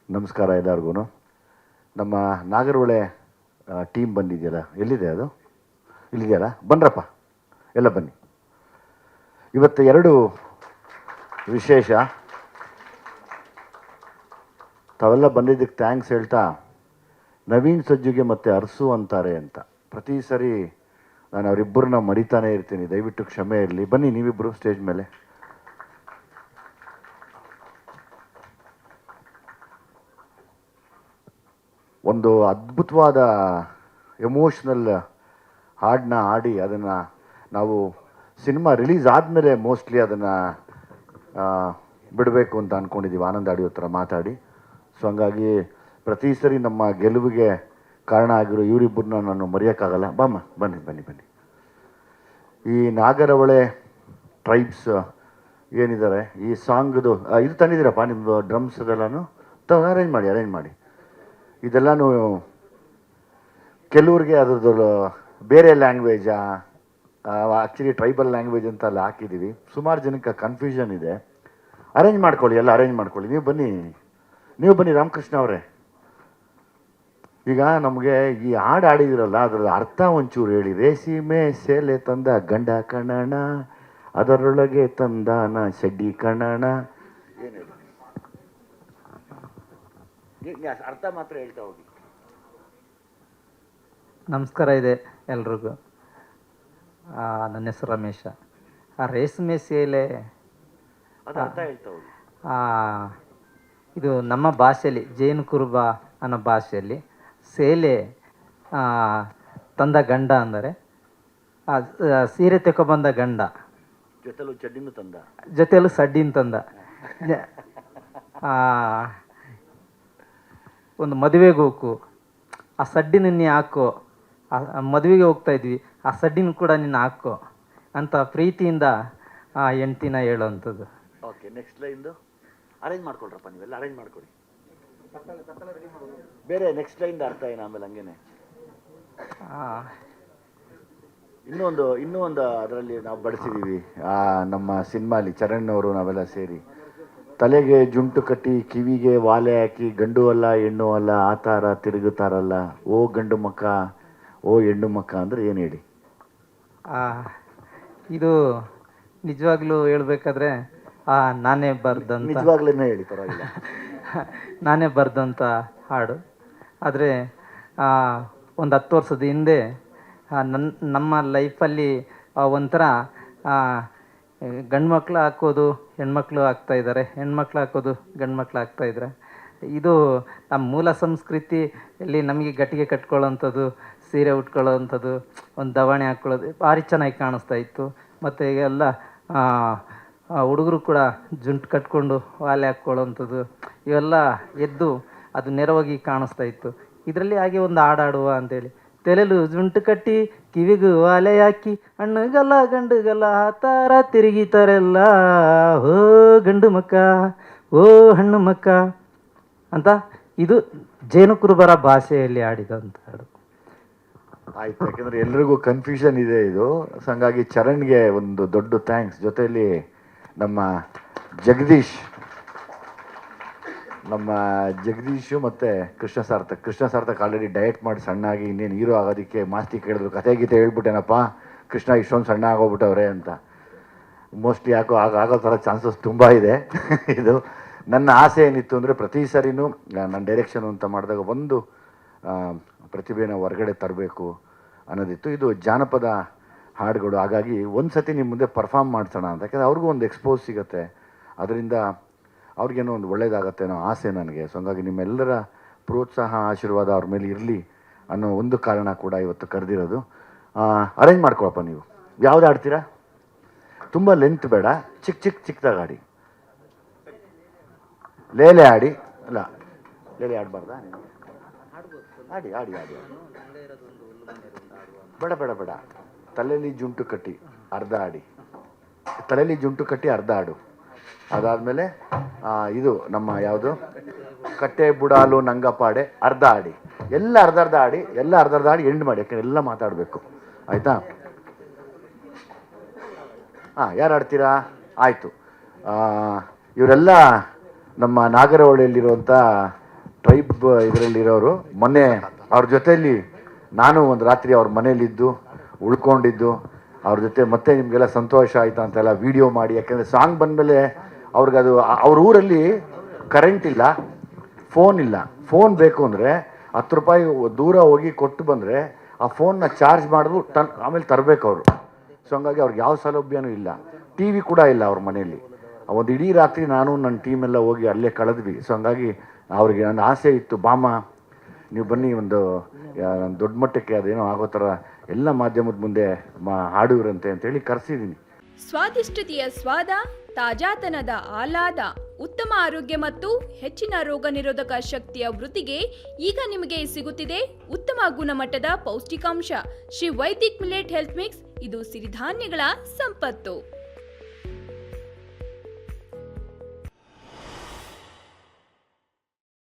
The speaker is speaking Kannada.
ನಮಸ್ಕಾರ ಎಲ್ಲರಿಗೂ. ನಮ್ಮ ನಾಗರಹೊಳೆ ಟೀಮ್ ಬಂದಿದೆಯಲ್ಲ, ಎಲ್ಲಿದೆ ಅದು? ಇಲ್ಲಿದೆಯಲ್ಲ, ಬನ್ರಪ್ಪ ಎಲ್ಲ ಬನ್ನಿ. ಇವತ್ತು ಎರಡು ವಿಶೇಷ. ತಾವೆಲ್ಲ ಬಂದಿದ್ದಕ್ಕೆ ಥ್ಯಾಂಕ್ಸ್ ಹೇಳ್ತಾ, ನವೀನ್ ಸಜ್ಜುಗೆ ಮತ್ತು ಅರಸು ಅಂತಾರೆ ಅಂತ ಪ್ರತಿ ಸರಿ ನಾನು ಅವರಿಬ್ಬರನ್ನ ಮರಿತಾನೆ ಇರ್ತೀನಿ. ದಯವಿಟ್ಟು ಕ್ಷಮೆ ಇರಲಿ. ಬನ್ನಿ ನೀವಿಬ್ಬರು ಸ್ಟೇಜ್ ಮೇಲೆ. ಒಂದು ಅದ್ಭುತವಾದ ಎಮೋಷ್ನಲ್ ಹಾಡನ್ನ ಹಾಡಿ ಅದನ್ನು ನಾವು ಸಿನಿಮಾ ರಿಲೀಸ್ ಆದಮೇಲೆ ಮೋಸ್ಟ್ಲಿ ಅದನ್ನು ಬಿಡಬೇಕು ಅಂತ ಅಂದ್ಕೊಂಡಿದ್ದೀವಿ, ಆನಂದ್ ಆಡಿಯೋ ಥರ ಮಾತಾಡಿ. ಸೊ ಹಂಗಾಗಿ ಪ್ರತಿ ಸರಿ ನಮ್ಮ ಗೆಲುವಿಗೆ ಕಾರಣ ಆಗಿರೋ ಇವರಿಬ್ಬರನ್ನ ನಾನು ಮರೆಯೋಕ್ಕಾಗಲ್ಲ. ಬಾಮ್ಮ ಬನ್ನಿ ಬನ್ನಿ ಬನ್ನಿ. ಈ ನಾಗರಹೊಳೆ ಟ್ರೈಬ್ಸ್ ಏನಿದ್ದಾರೆ, ಈ ಸಾಂಗ್ದು ಇದು ತಂದಿದ್ದೀರಪ್ಪ ನಿಮ್ಮದು ಡ್ರಮ್ಸ್ ಅದೆಲ್ಲನೂ ಅರೇಂಜ್ ಮಾಡಿ. ಇದೆಲ್ಲನೂ ಕೆಲವ್ರಿಗೆ ಅದ್ರದ್ದು ಬೇರೆ ಲ್ಯಾಂಗ್ವೇಜಾ, ಆ್ಯಕ್ಚುಲಿ ಟ್ರೈಬಲ್ ಲ್ಯಾಂಗ್ವೇಜ್ ಅಂತ ಅಲ್ಲಿ ಹಾಕಿದ್ದೀವಿ. ಸುಮಾರು ಜನಕ್ಕೆ ಕನ್ಫ್ಯೂಷನ್ ಇದೆ. ಅರೇಂಜ್ ಮಾಡ್ಕೊಳ್ಳಿ, ಎಲ್ಲ ಅರೇಂಜ್ ಮಾಡ್ಕೊಳ್ಳಿ. ನೀವು ಬನ್ನಿ ರಾಮಕೃಷ್ಣ ಅವರೇ. ಈಗ ನಮಗೆ ಈ ಹಾಡು ಆಡಿದಿರಲ್ಲ, ಅದರ ಅರ್ಥ ಒಂಚೂರು ಹೇಳಿ. ರೇಸಿಮೆ ಸೇಲೆ ತಂದ ಗಂಡ ಕಣಣ, ಅದರೊಳಗೆ ತಂದಾನ ಶಡ್ಡಿ ಕಣಣ. ಅರ್ಥ ಮಾತ್ರ ಹೇಳ್ತಾ ಹೋಗಿ. ನಮಸ್ಕಾರ ಇದೆ ಎಲ್ರಿಗೂ. ನನ್ನ ಹೆಸರು ರಮೇಶ. ಆ ರೇಷ್ಮೆ ಸೇಲೆ ಅರ್ಥ ಹೇಳ್ತಾ ಹೋಗಿ. ಇದು ನಮ್ಮ ಭಾಷೆಯಲ್ಲಿ ಜೇನು ಕುರುಬ ಅನ್ನೋ ಭಾಷೆಯಲ್ಲಿ ಸೇಲೆ ತಂದ ಗಂಡ ಅಂದರೆ ಸೀರೆ ತೆಕೊಬಂದ ಗಂಡ, ಜೊತೆಯಲ್ಲೂ ಸಡ್ಡಿನ ತಂದ. ಒಂದು ಮದುವೆಗೆ ಹೋಗು, ಆ ಸಡ್ಡಿನ ನೀ ಹಾಕೋ, ಮದುವೆಗೆ ಹೋಗ್ತಾ ಇದ್ವಿ, ಆ ಸಡ್ಡಿನ ಕೂಡ ನೀನು ಹಾಕೋ ಅಂತ ಪ್ರೀತಿಯಿಂದ ಆ ಹೆಂಡ್ತಿನ ಹೇಳೋವಂಥದ್ದು. ಓಕೆ, ನೆಕ್ಸ್ಟ್ ಲೈನ್ದು ಅರೇಂಜ್ ಮಾಡ್ಕೊಳ್ರಪ್ಪ, ನೀವೆಲ್ಲ ಅರೇಂಜ್ ಮಾಡ್ಕೊಳ್ಳಿ. ಬೇರೆ ನೆಕ್ಸ್ಟ್ ಲೈನ್ ಅರ್ಥ ಏನು ಆಮೇಲೆ ಹಂಗೇನೆ ಇನ್ನೂ ಒಂದು ಅದರಲ್ಲಿ ನಾವು ಬಳಸಿದ್ದೀವಿ. ನಮ್ಮ ಸಿನಿಮಾಲಿ ಚರಣ್ ಅವರು ನಾವೆಲ್ಲ ಸೇರಿ ತಲೆಗೆ ಜುಂಟು ಕಟ್ಟಿ ಕಿವಿಗೆ ವಾಲೆ ಹಾಕಿ ಗಂಡು ಅಲ್ಲ ಹೆಣ್ಣು ಅಲ್ಲ ಆ ಥರ ತಿರುಗುತ್ತಾರಲ್ಲ, ಓ ಗಂಡು ಮಕ್ಕ ಓ ಹೆಣ್ಣು ಮಕ್ಕ ಅಂದರೆ ಏನು ಹೇಳಿ? ಇದು ನಿಜವಾಗ್ಲೂ ಹೇಳ್ಬೇಕಾದ್ರೆ ನಾನೇ ಬರ್ದಂತ, ನಿಜವಾಗ್ಲೇ ಹೇಳಿ ಪರವಾಗಿಲ್ಲ. ನಾನೇ ಬರ್ದಂಥ ಹಾಡು. ಆದರೆ ಒಂದು 10 ವರ್ಷದ ಹಿಂದೆ ನಮ್ಮ ಲೈಫಲ್ಲಿ ಒಂಥರ ಗಂಡು ಮಕ್ಕಳು ಹಾಕೋದು ಹೆಣ್ಮಕ್ಳು ಹಾಕ್ತಾಯಿದ್ದಾರೆ, ಹೆಣ್ಮಕ್ಳು ಹಾಕೋದು ಗಂಡು ಮಕ್ಳು ಹಾಕ್ತಾಯಿದ್ದಾರೆ. ಇದು ನಮ್ಮ ಮೂಲ ಸಂಸ್ಕೃತಿಯಲ್ಲಿ ನಮಗೆ ಗಟ್ಟಿಗೆ ಕಟ್ಕೊಳ್ಳೋವಂಥದ್ದು, ಸೀರೆ ಉಟ್ಕೊಳ್ಳೋವಂಥದ್ದು, ಒಂದು ದವಣೆ ಹಾಕ್ಕೊಳ್ಳೋದು ಭಾರಿ ಚೆನ್ನಾಗಿ ಕಾಣಿಸ್ತಾ ಇತ್ತು. ಮತ್ತು ಎಲ್ಲ ಹುಡುಗರು ಕೂಡ ಜುಂಟು ಕಟ್ಕೊಂಡು ವಾಲೆ ಹಾಕ್ಕೊಳ್ಳೋವಂಥದ್ದು ಇವೆಲ್ಲ ಎದ್ದು ಅದು ನೆರವಾಗಿ ಕಾಣಿಸ್ತಾ ಇತ್ತು. ಇದರಲ್ಲಿ ಹಾಗೆ ಒಂದು ಹಾಡಾಡುವ ಅಂತೇಳಿ, ತಲೆಲು ಜುಂಟು ಕಟ್ಟಿ ಕಿವಿಗೂ ವಾಲೆ ಹಾಕಿ ಹಣ್ಣುಗಲ್ಲ ಗಂಡುಗಲ್ಲ ಆ ಥರ ತಿರುಗಿತಾರೆಲ್ಲ, ಓ ಗಂಡು ಮಕ್ಕ ಓ ಹಣ್ಣು ಮಕ್ಕ ಅಂತ. ಇದು ಜೇನು ಕುರುಬರ ಭಾಷೆಯಲ್ಲಿ ಆಡಿದಂಥ ಹಾಡು. ಆಯ್ತು, ಯಾಕೆಂದರೆ ಎಲ್ರಿಗೂ ಕನ್ಫ್ಯೂಷನ್ ಇದೆ ಇದು. ಸೊ ಹಂಗಾಗಿ ಚರಣ್ಗೆ ಒಂದು ದೊಡ್ಡ ಥ್ಯಾಂಕ್ಸ್. ಜೊತೆಯಲ್ಲಿ ನಮ್ಮ ಜಗದೀಶು ಮತ್ತು ಕೃಷ್ಣ ಸಾರ್ಥಕ್ ಆಲ್ರೆಡಿ ಡಯಟ್ ಮಾಡಿ ಸಣ್ಣಾಗಿ ಇನ್ನೇನು ಹೀರೋ ಆಗೋದಕ್ಕೆ ಮಾಸ್ತಿ ಕೇಳಿದ್ರು. ಕತೆ ಗೀತೆ ಹೇಳ್ಬಿಟ್ಟೇನಪ್ಪ, ಕೃಷ್ಣ ಇಷ್ಟೊಂದು ಸಣ್ಣ ಆಗೋಗ್ಬಿಟ್ಟವ್ರೆ ಅಂತ. ಮೋಸ್ಟ್ಲಿ ಯಾಕೋ ಆಗೋ ಥರ ಚಾನ್ಸಸ್ ತುಂಬ ಇದೆ. ಇದು ನನ್ನ ಆಸೆ ಏನಿತ್ತು ಅಂದರೆ, ಪ್ರತಿ ಸರಿನೂ ನನ್ನ ಡೈರೆಕ್ಷನ್ ಅಂತ ಮಾಡಿದಾಗ ಒಂದು ಪ್ರತಿಭೆನ ಹೊರಗಡೆ ತರಬೇಕು ಅನ್ನೋದಿತ್ತು. ಇದು ಜಾನಪದ ಹಾಡುಗಳು, ಹಾಗಾಗಿ ಒಂದು ಸತಿ ನಿಮ್ಮ ಮುಂದೆ ಪರ್ಫಾರ್ಮ್ ಮಾಡ್ಸೋಣ ಅಂತ. ಯಾಕಂದರೆ ಅವ್ರಿಗೂ ಒಂದು ಎಕ್ಸ್ಪೋಸ್ ಸಿಗುತ್ತೆ, ಅದರಿಂದ ಅವ್ರಿಗೇನೋ ಒಂದು ಒಳ್ಳೇದಾಗತ್ತೆ ಅನ್ನೋ ಆಸೆ ನನಗೆ. ಸೊ ಹಂಗಾಗಿ ನಿಮ್ಮೆಲ್ಲರ ಪ್ರೋತ್ಸಾಹ ಆಶೀರ್ವಾದ ಅವ್ರ ಮೇಲೆ ಇರಲಿ ಅನ್ನೋ ಒಂದು ಕಾರಣ ಕೂಡ ಇವತ್ತು ಕರೆದಿರೋದು. ಅರೇಂಜ್ ಮಾಡ್ಕೊಳಪ್ಪ. ನೀವು ಯಾವ್ದು ಆಡ್ತೀರಾ? ತುಂಬ ಲೆಂತ್ ಬೇಡ, ಚಿಕ್ಕದಾಗಿ ಆಡಿ. ಲೇಲೆ ಆಡಿ. ಅಲ್ಲ, ಲೇಲೆ ಆಡಬಾರ್ದಾ? ಆಡಿ ಆಡಿ ಆಡಿ ಬೇಡ. ತಲೆಯಲ್ಲಿ ಜುಂಟು ಕಟ್ಟಿ ಅರ್ಧ ಆಡು. ಅದಾದಮೇಲೆ ಇದು ನಮ್ಮ ಯಾವುದು ಕಟ್ಟೆ ಬುಡಾಲು ನಂಗಪಾಡೆ ಅರ್ಧ ಆಡಿ. ಎಲ್ಲ ಅರ್ಧ ಆಡಿ ಎಂಡ್ ಮಾಡಿ, ಯಾಕಂದ್ರೆ ಎಲ್ಲ ಮಾತಾಡಬೇಕು. ಆಯಿತಾ? ಯಾರು ಆಡ್ತೀರಾ? ಆಯಿತು. ಇವರೆಲ್ಲ ನಮ್ಮ ನಾಗರಹೊಳೆಯಲ್ಲಿರುವಂಥ ಟ್ರೈಬ್ ಇದರಲ್ಲಿರೋರು. ಮೊನ್ನೆ ಅವ್ರ ಜೊತೆಯಲ್ಲಿ ನಾನು ಒಂದು ರಾತ್ರಿ ಅವ್ರ ಮನೇಲಿದ್ದು ಉಳ್ಕೊಂಡಿದ್ದು, ಅವ್ರ ಜೊತೆ ಮತ್ತೆ ನಿಮಗೆಲ್ಲ ಸಂತೋಷ ಆಯಿತಾ ಅಂತೆಲ್ಲ ವೀಡಿಯೋ ಮಾಡಿ. ಯಾಕೆಂದರೆ ಸಾಂಗ್ ಬಂದಮೇಲೆ ಅವ್ರಿಗದು ಅವ್ರ ಊರಲ್ಲಿ ಕರೆಂಟ್ ಇಲ್ಲ, ಫೋನ್ ಇಲ್ಲ. ಫೋನ್ ಬೇಕು ಅಂದರೆ 10 ರೂಪಾಯಿ ದೂರ ಹೋಗಿ ಕೊಟ್ಟು ಬಂದರೆ ಆ ಫೋನ್ನ ಚಾರ್ಜ್ ಮಾಡಿದ್ರು ಆಮೇಲೆ ತರಬೇಕು ಅವರು. ಸೊ ಹಂಗಾಗಿ ಅವ್ರಿಗೆ ಯಾವ ಸೌಲಭ್ಯನೂ ಇಲ್ಲ, ಟಿ ವಿ ಕೂಡ ಇಲ್ಲ ಅವ್ರ ಮನೆಯಲ್ಲಿ. ಒಂದು ಇಡೀ ರಾತ್ರಿ ನಾನು ನನ್ನ ಟೀಮೆಲ್ಲ ಹೋಗಿ ಅಲ್ಲೇ ಕಳೆದ್ವಿ. ಸೊ ಹಂಗಾಗಿ ಅವ್ರಿಗೆ ನನ್ನ ಆಸೆ ಇತ್ತು, ಬಾಮ ನೀವು ಬನ್ನಿ ಒಂದು ದೊಡ್ಡ ಮಟ್ಟಕ್ಕೆ ಅದೇನೋ ಆಗೋ ಥರ ಎಲ್ಲ ಮಾಧ್ಯಮದ ಮುಂದೆ ಹಾಡುವಿರಂತೆ ಅಂತೇಳಿ ಕರೆಸಿದ್ದೀನಿ. ಸ್ವಾದಿಷ್ಟತೆಯ ಸ್ವಾದ, ತಾಜಾತನದ ಆಹ್ಲಾದ, ಉತ್ತಮ ಆರೋಗ್ಯ ಮತ್ತು ಹೆಚ್ಚಿನ ರೋಗ ನಿರೋಧಕ ಶಕ್ತಿಯ ವೃದ್ಧಿಗೆ ಈಗ ನಿಮಗೆ ಸಿಗುತ್ತಿದೆ ಉತ್ತಮ ಗುಣಮಟ್ಟದ ಪೌಷ್ಟಿಕಾಂಶ Shri Vaidik millet health mix. ಇದು ಸಿರಿಧಾನ್ಯಗಳ ಸಂಪತ್ತು.